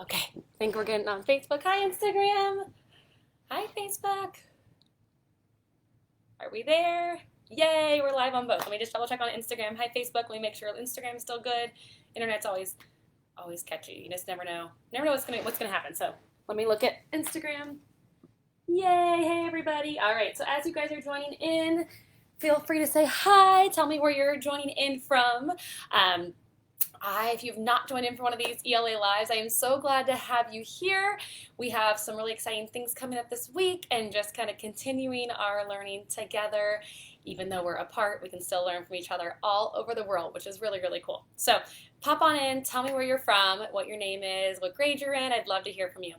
Okay, I think we're getting on Facebook. Hi, Instagram. Hi, Facebook. Are we there? Yay, we're live on both. Let me just double check on Instagram. Hi, Facebook. Let me make sure Instagram is still good. Internet's always catchy. You just never know. Never know what's gonna happen. So let me look at Instagram. Yay! Hey, everybody. All right. So as you guys are joining in, feel free to say hi. Tell me where you're joining in from. Um, if you've not joined in for one of these ELA Lives, I am so glad to have you here. We have some really exciting things coming up this week and just kind of continuing our learning together. Even though we're apart, we can still learn from each other all over the world, which is really, really cool. So pop on in, tell me where you're from, what your name is, what grade you're in. I'd love to hear from you.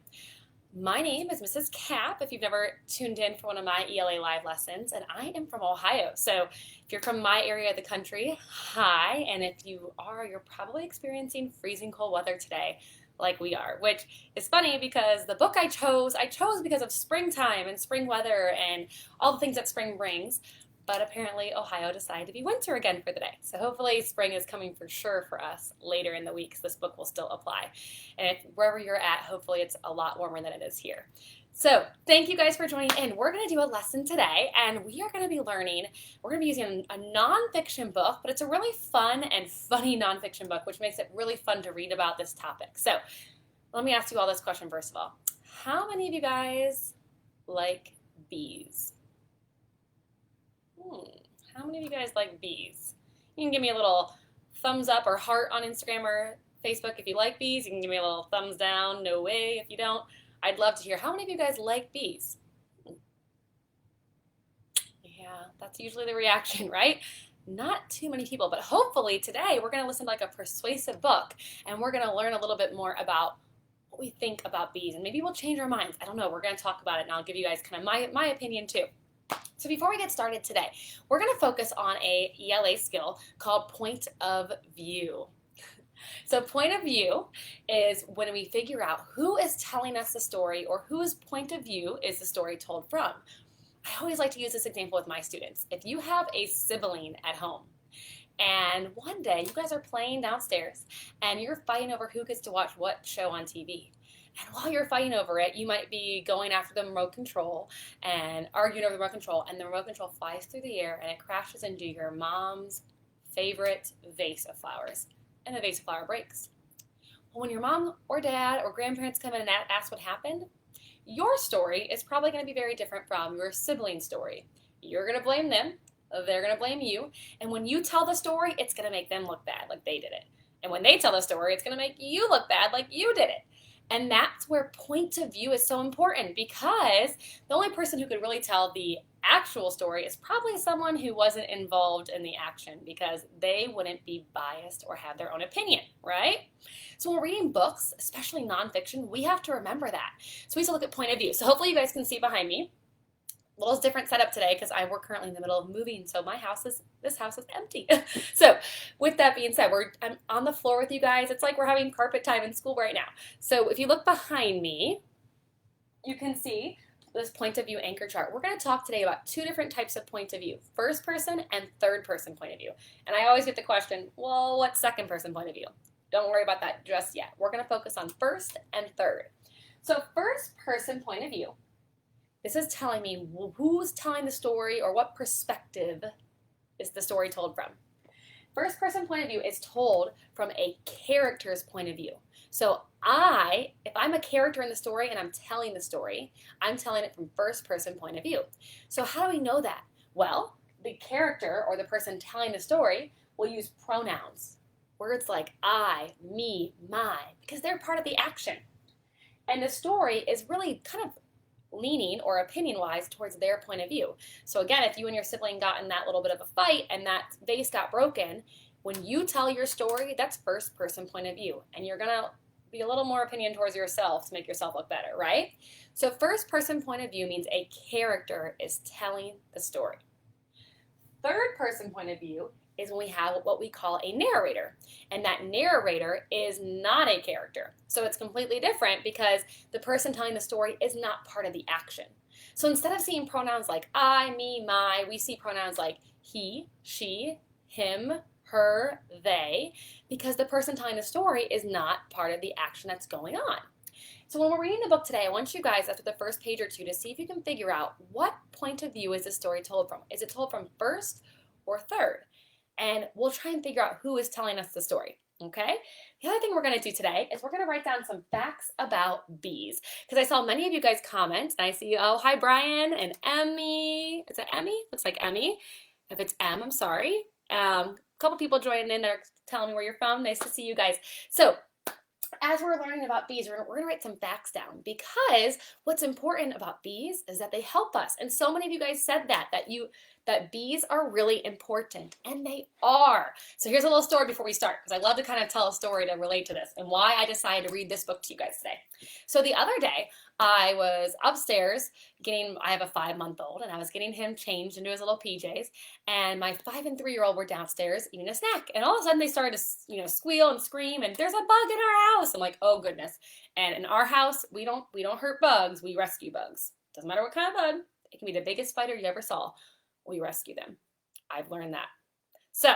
My name is Mrs. Cap, if you've never tuned in for one of my ELA Live lessons, and I am from Ohio. So if you're from my area of the country, hi, and if you are, you're probably experiencing freezing cold weather today, like we are, which is funny because the book I chose because of springtime and spring weather and all the things that spring brings. But apparently Ohio decided to be winter again for the day. So hopefully spring is coming for sure for us later in the week, so this book will still apply. And if wherever you're at, hopefully it's a lot warmer than it is here. So thank you guys for joining in. We're going to do a lesson today, and we are going to be learning, we're going to be using a nonfiction book, but it's a really fun and funny nonfiction book, which makes it really fun to read about this topic. So let me ask you all this question first of all. How many of you guys like bees? How many of you guys like bees? You can give me a little thumbs up or heart on Instagram or Facebook if you like bees. You can give me a little thumbs down, no way if you don't. I'd love to hear how many of you guys like bees? Yeah, that's usually the reaction, right? Not too many people, but hopefully today we're going to listen to like a persuasive book and we're going to learn a little bit more about what we think about bees and maybe we'll change our minds. I don't know. We're going to talk about it and I'll give you guys kind of my opinion too. So before we get started today, we're going to focus on a ELA skill called point of view. So point of view is when we figure out who is telling us the story or whose point of view is the story told from. I always like to use this example with my students. If you have a sibling at home and one day you guys are playing downstairs and you're fighting over who gets to watch what show on TV. And while you're fighting over it, you might be going after the remote control and arguing over the remote control, and the remote control flies through the air and it crashes into your mom's favorite vase of flowers, and the vase of flower breaks. Well, when your mom or dad or grandparents come in and ask what happened, your story is probably going to be very different from your sibling's story. You're going to blame them, they're going to blame you, and when you tell the story, it's going to make them look bad like they did it. And when they tell the story, it's going to make you look bad like you did it. And that's where point of view is so important because the only person who could really tell the actual story is probably someone who wasn't involved in the action because they wouldn't be biased or have their own opinion, right? So when we're reading books, especially nonfiction, we have to remember that. So we have to look at point of view. So hopefully you guys can see behind me. A little different setup today because we're currently in the middle of moving, so this house is empty. So with that being said, I'm on the floor with you guys. It's like we're having carpet time in school right now. So if you look behind me, you can see this point of view anchor chart. We're going to talk today about two different types of point of view, first person and third person point of view. And I always get the question, well, what's second person point of view? Don't worry about that just yet. We're going to focus on first and third. So first person point of view. This is telling me who's telling the story or what perspective is the story told from. First person point of view is told from a character's point of view. So if I'm a character in the story and I'm telling the story, I'm telling it from first person point of view. So how do we know that? Well, the character or the person telling the story will use pronouns. Words like I, me, my, because they're part of the action. And the story is really kind of leaning or opinion-wise towards their point of view. So again, if you and your sibling got in that little bit of a fight and that vase got broken, when you tell your story, that's first person point of view. And you're going to be a little more opinion towards yourself to make yourself look better, right? So first person point of view means a character is telling the story. Third person point of view is when we have what we call a narrator. And that narrator is not a character. So it's completely different because the person telling the story is not part of the action. So instead of seeing pronouns like I, me, my, we see pronouns like he, she, him, her, they, because the person telling the story is not part of the action that's going on. So when we're reading the book today, I want you guys, after the first page or two, to see if you can figure out what point of view is the story told from. Is it told from first or third? And we'll try and figure out who is telling us the story, okay? The other thing we're going to do today is we're going to write down some facts about bees, because I saw many of you guys comment, and I see, oh, hi, Brian and Emmy. Is it Emmy? Looks like Emmy. If it's M, I'm sorry. A couple people joining in that are telling me where you're from. Nice to see you guys. So as we're learning about bees, we're going to write some facts down, because what's important about bees is that they help us. And so many of you guys said that bees are really important, and they are. So here's a little story before we start, because I love to kind of tell a story to relate to this and why I decided to read this book to you guys today. So the other day, I was upstairs I have a 5-month-old, and I was getting him changed into his little PJs, and my 5 and 3-year-old were downstairs eating a snack, and all of a sudden they started to, squeal and scream, and there's a bug in our house. I'm like, oh goodness. And in our house, we don't hurt bugs, we rescue bugs. Doesn't matter what kind of bug. It can be the biggest spider you ever saw. We rescue them. I've learned that. So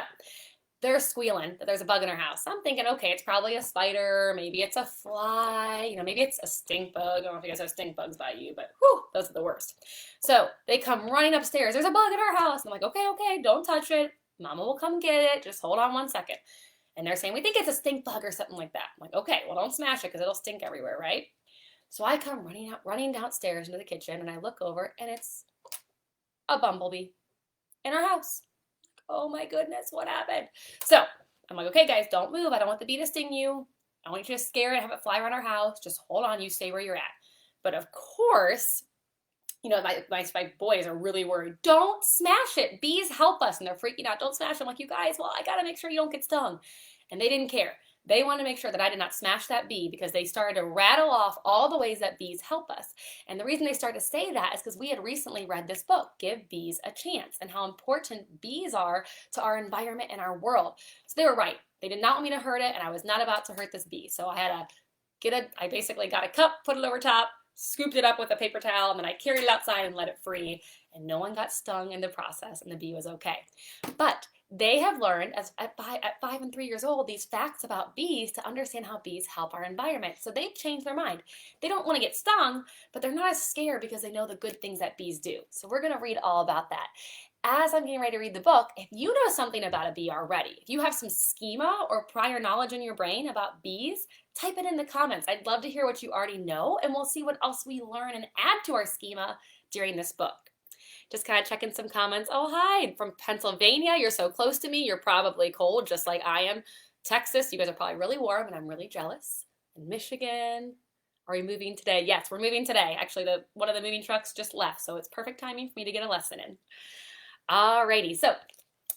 they're squealing that there's a bug in our house. I'm thinking, okay, it's probably a spider, maybe it's a fly, maybe it's a stink bug. I don't know if you guys have stink bugs by you, but whew, those are the worst. So they come running upstairs. There's a bug in our house. And I'm like, okay, don't touch it. Mama will come get it. Just hold on 1 second. And they're saying, we think it's a stink bug or something like that. I'm like, okay, well, don't smash it because it'll stink everywhere, right? So I come running downstairs into the kitchen, and I look over, and it's a bumblebee in our house. Oh my goodness, what happened? So I'm like, okay, guys, don't move. I don't want the bee to sting you. I want you to scare it, have it fly around our house. Just hold on, you stay where you're at. But of course, my boys are really worried. Don't smash it. Bees help us. And they're freaking out. Don't smash it. I'm like, you guys, well, I got to make sure you don't get stung. And they didn't care. They wanted to make sure that I did not smash that bee, because they started to rattle off all the ways that bees help us. And the reason they started to say that is because we had recently read this book, Give Bees a Chance, and how important bees are to our environment and our world. So they were right. They did not want me to hurt it, and I was not about to hurt this bee. So I basically got a cup, put it over top, scooped it up with a paper towel, and then I carried it outside and let it free. And no one got stung in the process, and the bee was okay. But they have learned at 5 and 3 years old these facts about bees to understand how bees help our environment. So they've changed their mind. They don't want to get stung, but they're not as scared because they know the good things that bees do. So we're going to read all about that. As I'm getting ready to read the book, if you know something about a bee already, if you have some schema or prior knowledge in your brain about bees, type it in the comments. I'd love to hear what you already know, and we'll see what else we learn and add to our schema during this book. Just kind of checking some comments. Oh, hi, from Pennsylvania. You're so close to me. You're probably cold, just like I am. Texas, you guys are probably really warm, and I'm really jealous. And Michigan, are we moving today? Yes, we're moving today. Actually, one of the moving trucks just left, so it's perfect timing for me to get a lesson in. Alrighty, so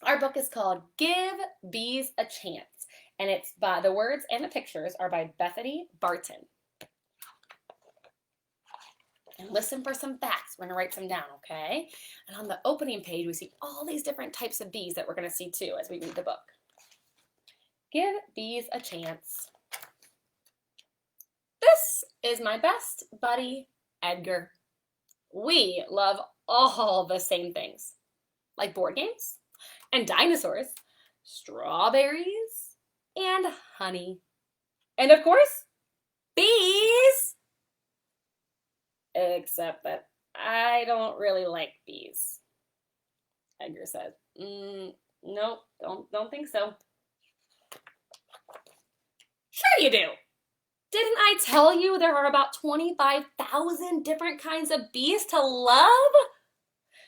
our book is called Give Bees a Chance, and it's by the words and the pictures are by Bethany Barton. And listen for some facts. We're going to write some down, okay? And on the opening page, we see all these different types of bees that we're going to see too as we read the book. Give bees a chance. This is my best buddy, Edgar. We love all the same things, like board games and dinosaurs, strawberries and honey, and of course, bees. Except that I don't really like bees, Edgar said. Nope, don't think so. Sure you do. Didn't I tell you there are about 25,000 different kinds of bees to love?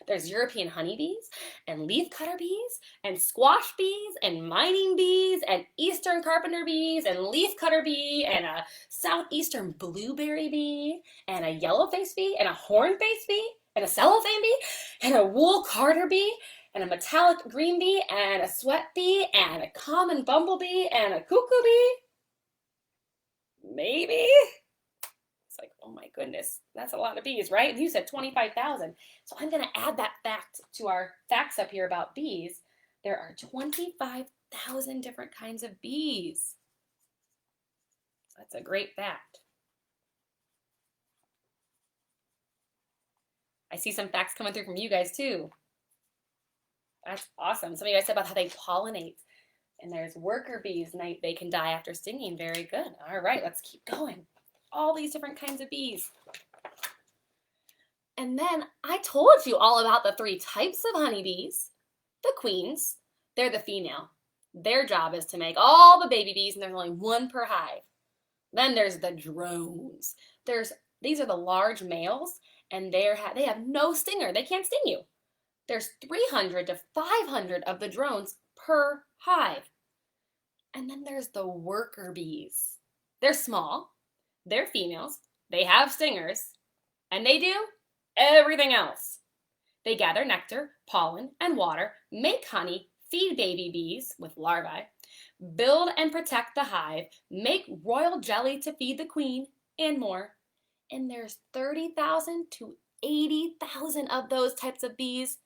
There's European honeybees and leafcutter bees and squash bees and mining bees and eastern carpenter bees and leafcutter bee and a southeastern blueberry bee and a yellow-faced bee and a horn-faced bee and a cellophane bee and a wool carder bee and a metallic green bee and a sweat bee and a common bumblebee and a cuckoo bee. Maybe? Like, oh my goodness, that's a lot of bees, right? And you said 25,000. So I'm going to add that fact to our facts up here about bees. There are 25,000 different kinds of bees. That's a great fact. I see some facts coming through from you guys too. That's awesome. Some of you guys said about how they pollinate. And there's worker bees, and they can die after stinging. Very good. All right, let's keep going. All these different kinds of bees. And then I told you all about the 3 types of honeybees. The queens, they're the female. Their job is to make all the baby bees, and there's only 1 per hive. Then there's the drones. These are the large males, and they have no stinger. They can't sting you. There's 300 to 500 of the drones per hive. And then there's the worker bees. They're small, they're females, they have stingers, and they do everything else. They gather nectar, pollen, and water, make honey, feed baby bees with larvae, build and protect the hive, make royal jelly to feed the queen, and more. And there's 30,000 to 80,000 of those types of bees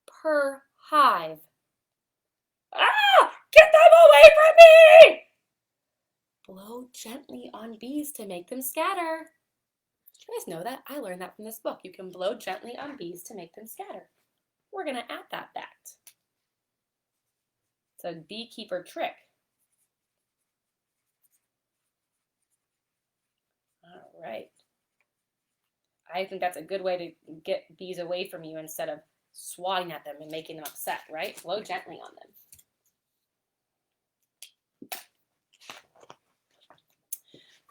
per hive. Ah! Get them away from me! Blow gently on bees to make them scatter. Did you guys know that? I learned that from this book. You can blow gently on bees to make them scatter. We're going to add that fact. It's a beekeeper trick. All right. I think that's a good way to get bees away from you instead of swatting at them and making them upset, right? Blow gently on them.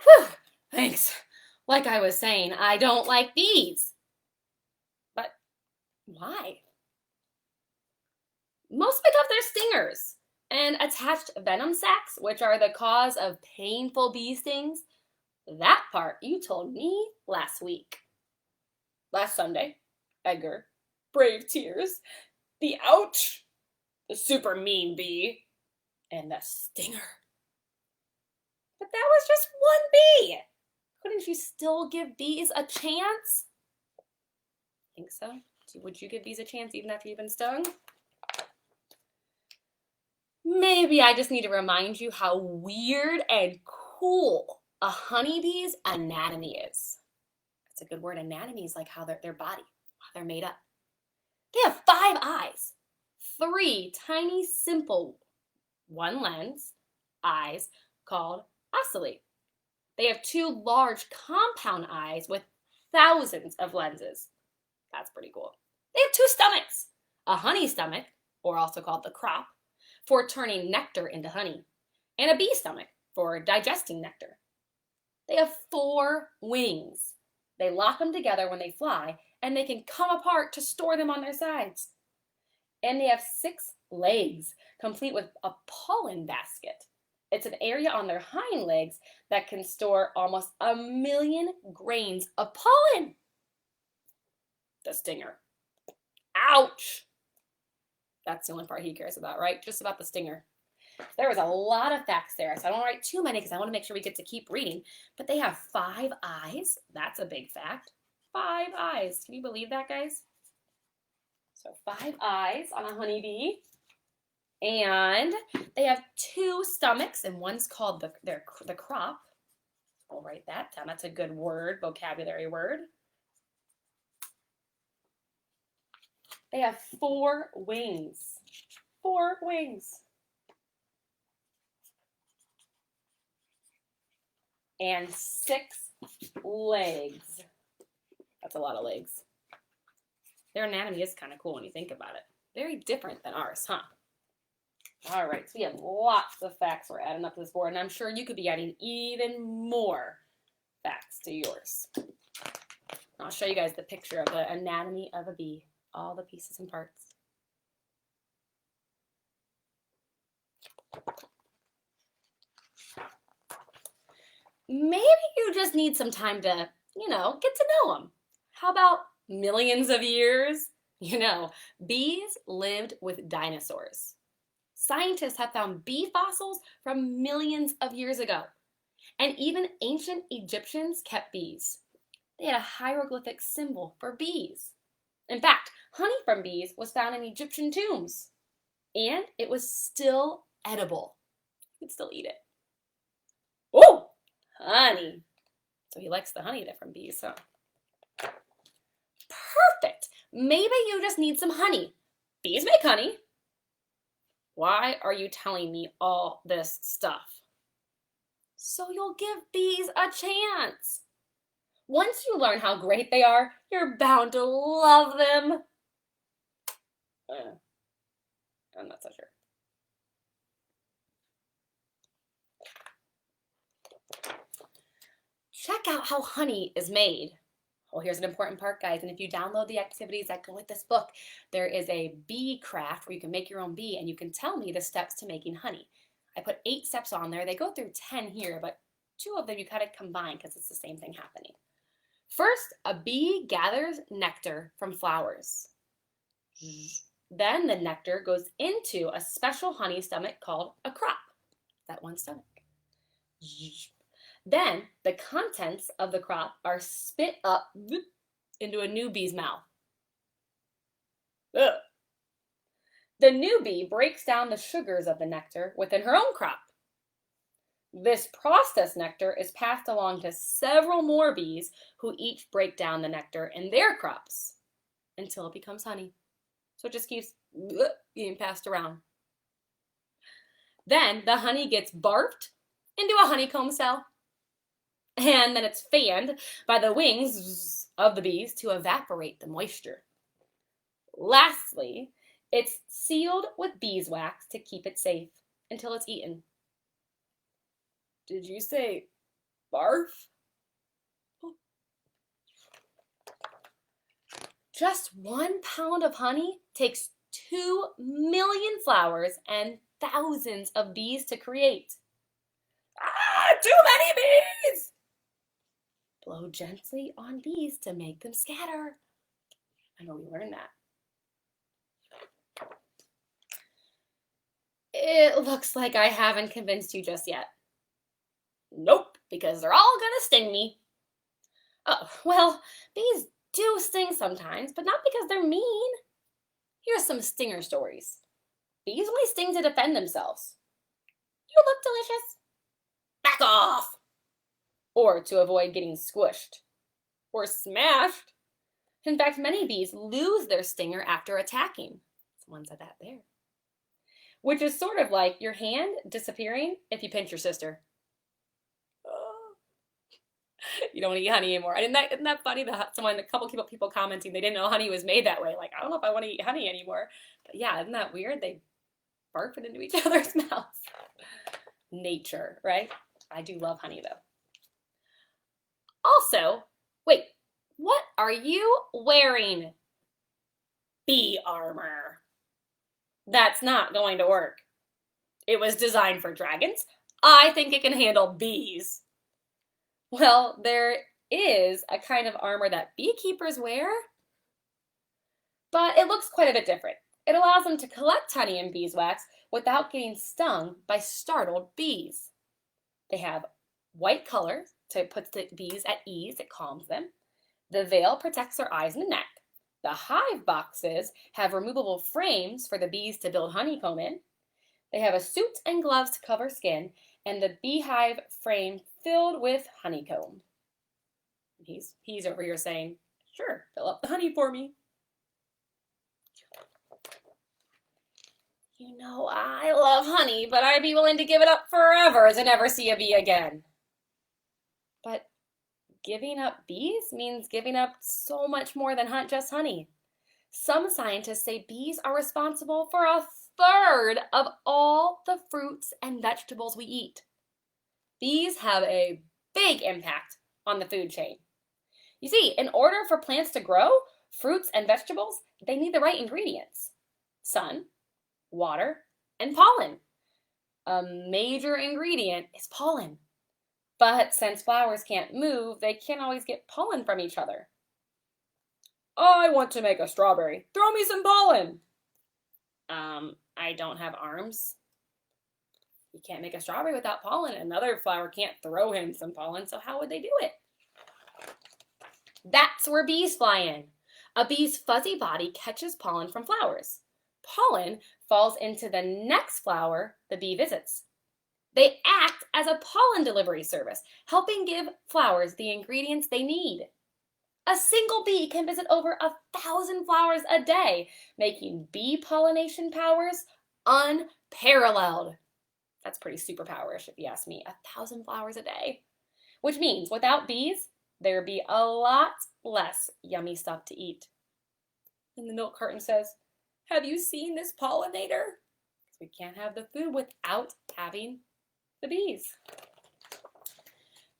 Whew, thanks. Like I was saying, I don't like bees. But why? Most pick up their stingers and attached venom sacs, which are the cause of painful bee stings. That part you told me last week. Last Sunday, Edgar, brave tears, the ouch, the super mean bee, and the stinger. But that was just 1 bee. Couldn't you still give bees a chance? Think so? Would you give bees a chance even after you've been stung? Maybe I just need to remind you how weird and cool a honeybee's anatomy is. That's a good word. Anatomy is like how their body, how they're made up. They have 5 eyes, 3 tiny, simple, 1 lens eyes called ocelli. They have 2 large compound eyes with thousands of lenses. That's pretty cool. They have 2 stomachs, a honey stomach, or also called the crop, for turning nectar into honey, and a bee stomach for digesting nectar. They have 4 wings. They lock them together when they fly, and they can come apart to store them on their sides. And they have 6 legs, complete with a pollen basket. It's an area on their hind legs that can store almost 1 million grains of pollen. The stinger. Ouch! That's the only part he cares about, right? Just about the stinger. There was a lot of facts there, so I don't want to write too many because I want to make sure we get to keep reading. But they have 5 eyes. That's a big fact. 5 eyes. Can you believe that, guys? So 5 eyes on a honeybee. And they have 2 stomachs, and one's called the crop. We'll write that down. That's a good word, vocabulary word. They have 4 wings. 4 wings. And 6 legs. That's a lot of legs. Their anatomy is kind of cool when you think about it. Very different than ours, huh? All right, so we have lots of facts we're adding up to this board, and I'm sure you could be adding even more facts to yours. I'll show you guys the picture of the anatomy of a bee, all the pieces and parts. Maybe you just need some time to, get to know them. How about millions of years? Bees lived with dinosaurs. Scientists have found bee fossils from millions of years ago. And even ancient Egyptians kept bees. They had a hieroglyphic symbol for bees. In fact, honey from bees was found in Egyptian tombs. And it was still edible. You could still eat it. Oh, honey. So he likes the honey there from bees, huh? Perfect. Maybe you just need some honey. Bees make honey. Why are you telling me all this stuff? So you'll give bees a chance. Once you learn how great they are, you're bound to love them. I'm not so sure. Check out how honey is made. Well, here's an important part, guys. And if you download the activities that go with this book, there is a bee craft where you can make your own bee and you can tell me the steps to making honey. I put 8 steps on there. They go through 10 here, but 2 of them you kind of combine because it's the same thing happening. First, a bee gathers nectar from flowers. Then the nectar goes into a special honey stomach called a crop. That one stomach. Then the contents of the crop are spit up into a new bee's mouth. Ugh. The new bee breaks down the sugars of the nectar within her own crop. This processed nectar is passed along to several more bees who each break down the nectar in their crops until it becomes honey. So it just keeps being passed around. Then the honey gets barfed into a honeycomb cell. And then it's fanned by the wings of the bees to evaporate the moisture. Lastly, it's sealed with beeswax to keep it safe until it's eaten. Did you say barf? Just 1 pound of honey takes 2 million flowers and thousands of bees to create. Too many bees! Blow gently on bees to make them scatter. I know we learned that. It looks like I haven't convinced you just yet. Nope, because they're all gonna sting me. Oh, well, bees do sting sometimes, but not because they're mean. Here's some stinger stories. Bees only sting to defend themselves. You look delicious. Back off! Or to avoid getting squished or smashed. In fact, many bees lose their stinger after attacking. Someone said that there. Which is sort of like your hand disappearing if you pinch your sister. Oh. You don't want to eat honey anymore. Isn't that funny? A couple people commenting they didn't know honey was made that way. Like, I don't know if I want to eat honey anymore. But yeah, isn't that weird? They barf it into each other's mouths. Nature, right? I do love honey though. Also, wait, what are you wearing? Bee armor. That's not going to work. It was designed for dragons. I think it can handle bees. Well, there is a kind of armor that beekeepers wear, but it looks quite a bit different. It allows them to collect honey and beeswax without getting stung by startled bees. They have white color to put the bees at ease, it calms them. The veil protects their eyes and neck. The hive boxes have removable frames for the bees to build honeycomb in. They have a suit and gloves to cover skin, and the beehive frame filled with honeycomb. He's over here saying, sure, fill up the honey for me. You know, I love honey, but I'd be willing to give it up forever to never see a bee again. But giving up bees means giving up so much more than just honey. Some scientists say bees are responsible for 1/3 of all the fruits and vegetables we eat. Bees have a big impact on the food chain. You see, in order for plants to grow, fruits and vegetables, they need the right ingredients. Sun, water, and pollen. A major ingredient is pollen. But since flowers can't move, they can't always get pollen from each other. I want to make a strawberry. Throw me some pollen. I don't have arms. You can't make a strawberry without pollen. Another flower can't throw him some pollen, so how would they do it? That's where bees fly in. A bee's fuzzy body catches pollen from flowers. Pollen falls into the next flower the bee visits. They act as a pollen delivery service, helping give flowers the ingredients they need. A single bee can visit over 1,000 flowers a day, making bee pollination powers paralleled. That's pretty superpowerish if you ask me. 1,000 flowers a day. Which means without bees, there'd be a lot less yummy stuff to eat. And the milk carton says, have you seen this pollinator? We can't have the food without having the bees.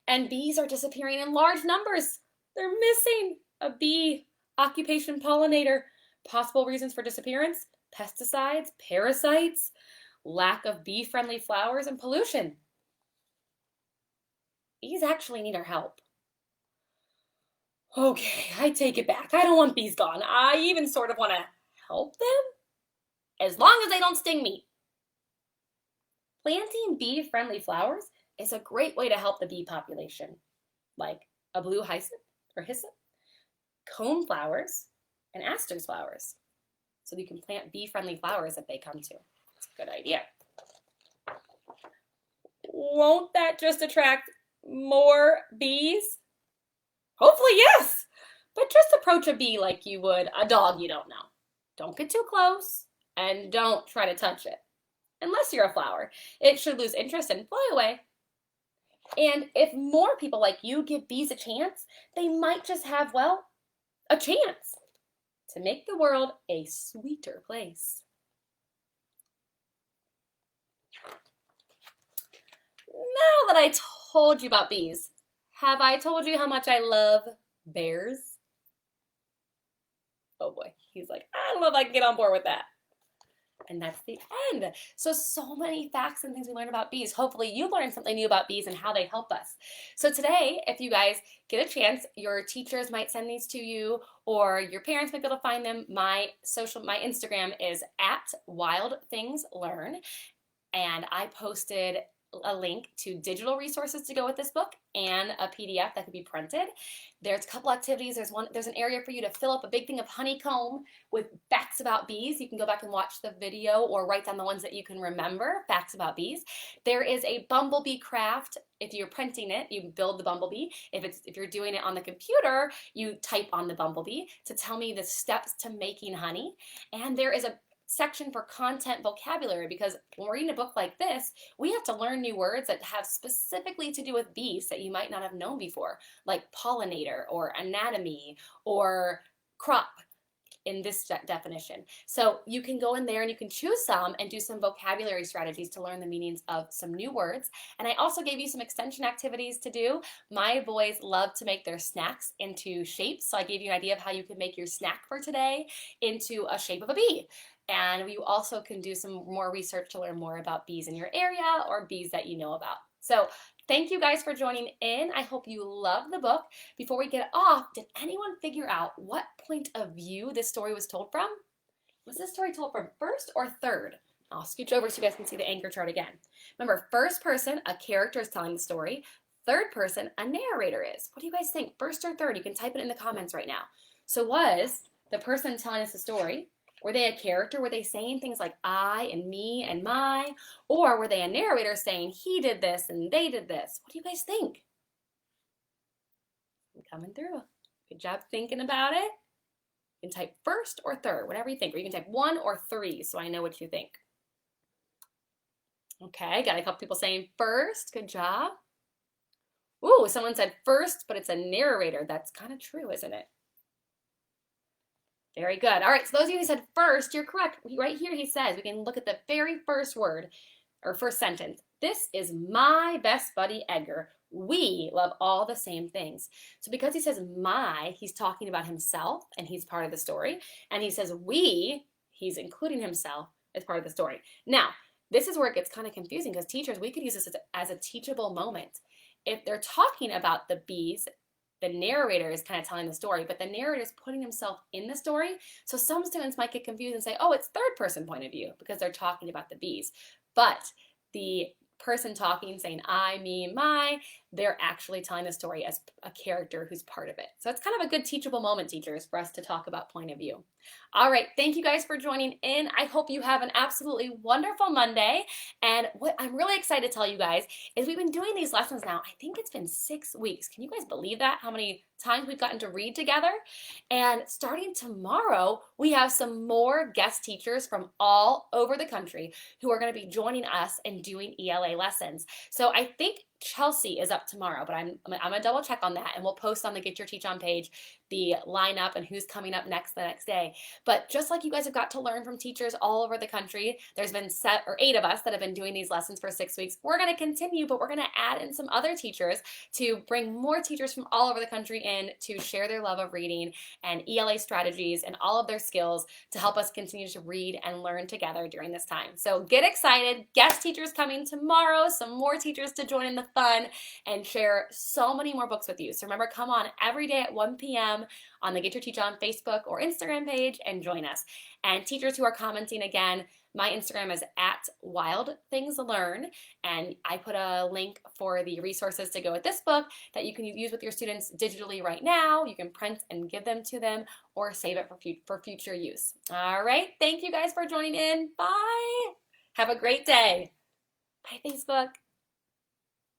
And bees are disappearing in large numbers. They're missing a bee occupation pollinator. Possible reasons for disappearance: pesticides, parasites, lack of bee-friendly flowers, and pollution. Bees actually need our help. Okay, I take it back. I don't want bees gone. I even sort of want to help them, as long as they don't sting me. Planting bee-friendly flowers is a great way to help the bee population, like a blue hyssop or hyssop, cone flowers, and asters flowers. So you can plant bee-friendly flowers if they come to. It's a good idea. Won't that just attract more bees? Hopefully, yes. But just approach a bee like you would a dog you don't know. Don't get too close and don't try to touch it. Unless you're a flower, it should lose interest and fly away. And if more people like you give bees a chance, they might just have, well, a chance to make the world a sweeter place. Now that I told you about bees, have I told you how much I love bears? Oh boy, he's like, I don't know if I can get on board with that. And that's the end. So many facts and things we learned about bees. Hopefully you learned something new about bees and how they help us. So today, if you guys get a chance, your teachers might send these to you, or your parents might be able to find them. My Instagram is @WildThingsLearn, and I posted a link to digital resources to go with this book and a PDF that could be printed. There's a couple activities. There's an area for you to fill up a big thing of honeycomb with facts about bees. You can go back and watch the video or write down the ones that you can remember, facts about bees. There is a bumblebee craft. If you're printing it, you build the bumblebee. If you're doing it on the computer, you type on the bumblebee to tell me the steps to making honey. And there is a section for content vocabulary, because when we're reading a book like this, we have to learn new words that have specifically to do with bees that you might not have known before, like pollinator or anatomy or crop in this definition. So you can go in there and you can choose some and do some vocabulary strategies to learn the meanings of some new words. And I also gave you some extension activities to do. My boys love to make their snacks into shapes, so I gave you an idea of how you can make your snack for today into a shape of a bee. And you also can do some more research to learn more about bees in your area or bees that you know about. So thank you guys for joining in. I hope you love the book. Before we get off, did anyone figure out what point of view this story was told from? Was this story told from first or third? I'll scooch over so you guys can see the anchor chart again. Remember, first person, a character is telling the story. Third person, a narrator is. What do you guys think? First or third? You can type it in the comments right now. So was the person telling us the story, were they a character? Were they saying things like I and me and my? Or were they a narrator saying he did this and they did this? What do you guys think? I'm coming through. Good job thinking about it. You can type first or third, whatever you think. Or you can type 1 or 3 so I know what you think. Okay, got a couple people saying first. Good job. Ooh, someone said first, but it's a narrator. That's kind of true, isn't it? Very good. All right, so those of you who said first, you're correct. Right here he says, we can look at the very first word, or first sentence. This is my best buddy Edgar. We love all the same things. So because he says my, he's talking about himself and he's part of the story. And he says we, he's including himself as part of the story. Now, this is where it gets kind of confusing, because teachers, we could use this as a teachable moment. If they're talking about the bees, the narrator is kind of telling the story, but the narrator is putting himself in the story. So some students might get confused and say, oh, it's third person point of view because they're talking about the bees. But the person talking, saying I, me, my, they're actually telling the story as a character who's part of it. So it's kind of a good teachable moment, teachers, for us to talk about point of view. All right, thank you guys for joining in. I hope you have an absolutely wonderful Monday. And what I'm really excited to tell you guys is we've been doing these lessons now. I think it's been 6 weeks. Can you guys believe that? How many times we've gotten to read together? And starting tomorrow, we have some more guest teachers from all over the country who are going to be joining us and doing ELA lessons. So I think Chelsea is up tomorrow, but I'm gonna double check on that, and we'll post on the Get Your Teach On page the lineup and who's coming up next the next day. But just like you guys have got to learn from teachers all over the country, there's been 8 of us that have been doing these lessons for 6 weeks. We're going to continue, but we're going to add in some other teachers to bring more teachers from all over the country in to share their love of reading and ELA strategies and all of their skills to help us continue to read and learn together during this time. So get excited. Guest teachers coming tomorrow, some more teachers to join in the fun and share so many more books with you. So remember, come on every day at 1 p.m. on the Get Your Teach On Facebook or Instagram page and join us. And teachers who are commenting, again, my Instagram is @WildThingsLearn, and I put a link for the resources to go with this book that you can use with your students digitally right now. You can print and give them to them or save it for future use. All right, thank you guys for joining in. Bye. Have a great day. Bye, Facebook.